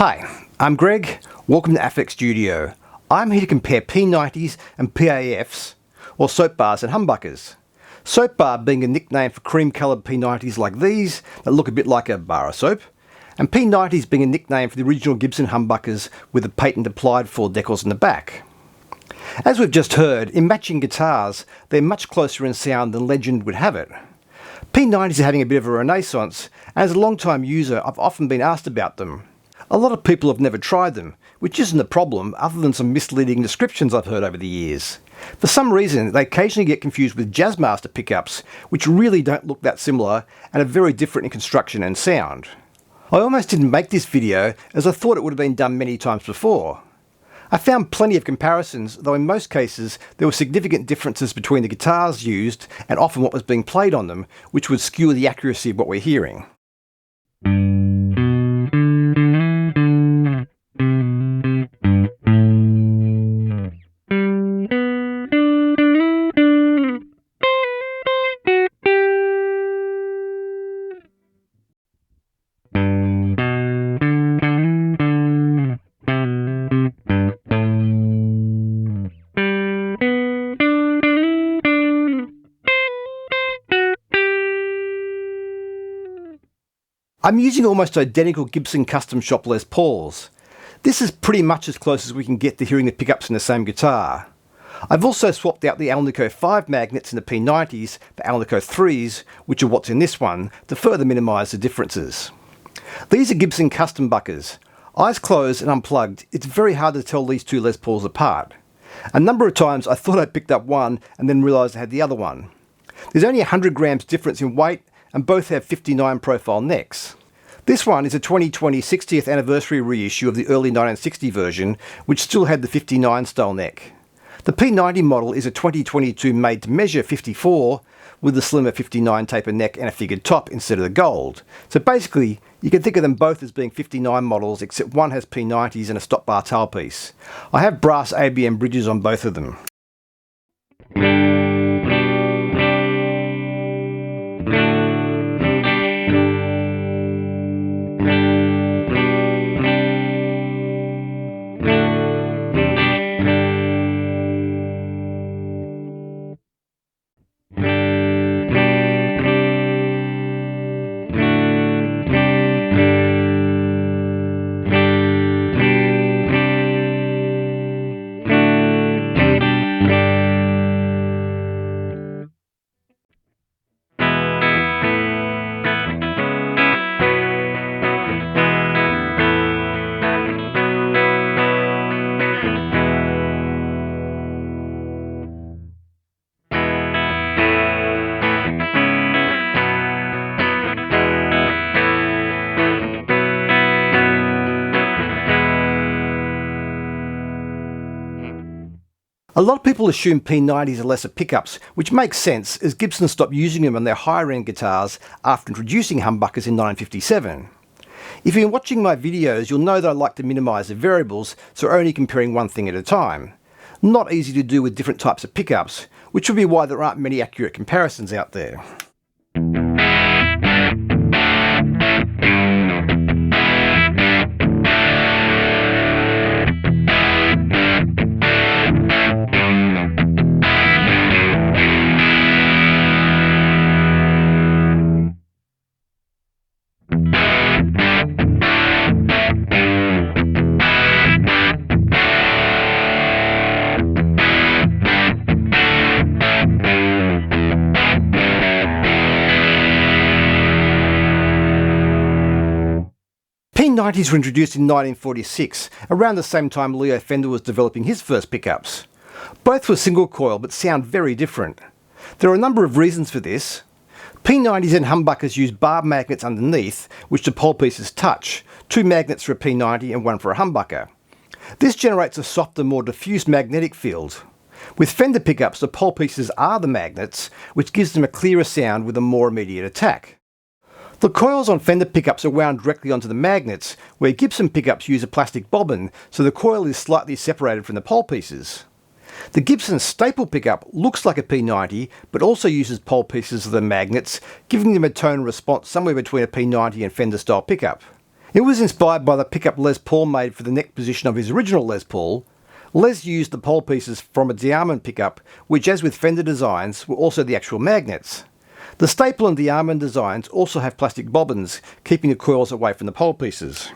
Hi, I'm Greg. Welcome to AFX Studio. I'm here to compare P90s and PAFs, or soap bars and humbuckers. Soap bar being a nickname for cream-coloured P90s like these that look a bit like a bar of soap, and P90s being a nickname for the original Gibson humbuckers with the patent blindfold decals in the back. As we've just heard, in matching guitars, they're much closer in sound than legend would have it. P90s are having a bit of a renaissance, and as a long-time user, I've often been asked about them. A lot of people have never tried them, which isn't a problem other than some misleading descriptions I've heard over the years. For some reason, they occasionally get confused with Jazzmaster pickups, which really don't look that similar and are very different in construction and sound. I almost didn't make this video as I thought it would have been done many times before. I found plenty of comparisons, though in most cases there were significant differences between the guitars used and often what was being played on them, which would skew the accuracy of what we're hearing. I'm using almost identical Gibson custom shop Les Pauls. This is pretty much as close as we can get to hearing the pickups in the same guitar. I've also swapped out the Alnico 5 magnets in the P90s for Alnico 3s, which are what's in this one, to further minimise the differences. These are Gibson custom buckers. Eyes closed and unplugged, it's very hard to tell these two Les Pauls apart. A number of times I thought I'd picked up one and then realised I had the other one. There's only 100 grams difference in weight, and both have 59 profile necks. This one is a 2020 60th anniversary reissue of the early 1960 version, which still had the 59 style neck. The P90 model is a 2022 made to measure 54 with the slimmer 59 taper neck and a figured top instead of the gold. So basically, you can think of them both as being 59 models, except one has P90s and a stop bar tailpiece. I have brass ABM bridges on both of them. A lot of people assume P90s are lesser pickups, which makes sense as Gibson stopped using them on their higher end guitars after introducing humbuckers in 1957. If you've been watching my videos, you'll know that I like to minimise the variables, so only comparing one thing at a time. Not easy to do with different types of pickups, which would be why there aren't many accurate comparisons out there. P90s were introduced in 1946, around the same time Leo Fender was developing his first pickups. Both were single coil but sound very different. There are a number of reasons for this. P90s and humbuckers use bar magnets underneath, which the pole pieces touch, 2 magnets for a P90 and 1 for a humbucker. This generates a softer, more diffuse magnetic field. With Fender pickups, the pole pieces are the magnets, which gives them a clearer sound with a more immediate attack. The coils on Fender pickups are wound directly onto the magnets, where Gibson pickups use a plastic bobbin, so the coil is slightly separated from the pole pieces. The Gibson staple pickup looks like a P90, but also uses pole pieces of the magnets, giving them a tone response somewhere between a P90 and Fender style pickup. It was inspired by the pickup Les Paul made for the neck position of his original Les Paul. Les used the pole pieces from a Diamond pickup, which, as with Fender designs, were also the actual magnets. The staple and Diamond designs also have plastic bobbins, keeping the coils away from the pole pieces.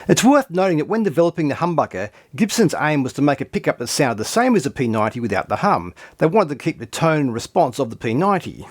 It's worth noting that when developing the humbucker, Gibson's aim was to make a pickup that sounded the same as a P90 without the hum. They wanted to keep the tone and response of the P90.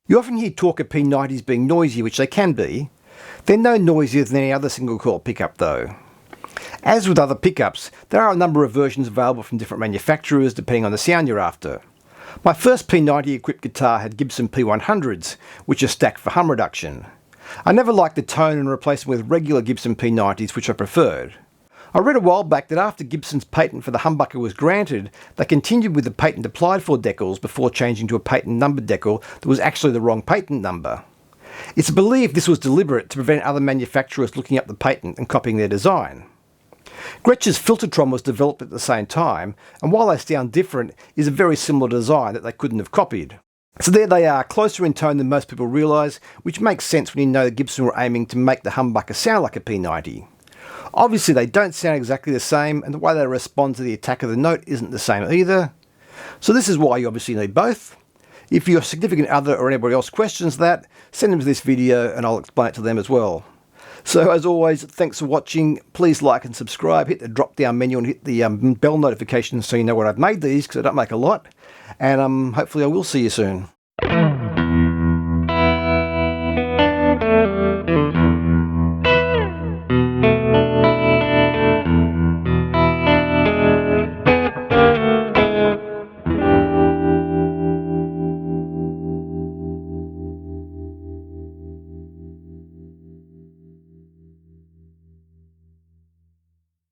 You often hear talk of P90s being noisy, which they can be. They're no noisier than any other single coil pickup though. As with other pickups, there are a number of versions available from different manufacturers depending on the sound you're after. My first P90 equipped guitar had Gibson P100s, which are stacked for hum reduction. I never liked the tone and replaced them with regular Gibson P90s, which I preferred. I read a while back that after Gibson's patent for the humbucker was granted, they continued with the patent applied for decals before changing to a patent numbered decal that was actually the wrong patent number. It's believed this was deliberate to prevent other manufacturers looking up the patent and copying their design. Gretsch's Filtertron was developed at the same time, and while they sound different, is a very similar design that they couldn't have copied. So there they are, closer in tone than most people realise, which makes sense when you know that Gibson were aiming to make the humbucker sound like a P90. Obviously they don't sound exactly the same, and the way they respond to the attack of the note isn't the same either. So this is why you obviously need both. If your significant other or anybody else questions that, send them to this video and I'll explain it to them as well. So as always, thanks for watching. Please like and subscribe, hit the drop down menu and hit the bell notification so you know when I've made these, because I don't make a lot. And hopefully I will see you soon.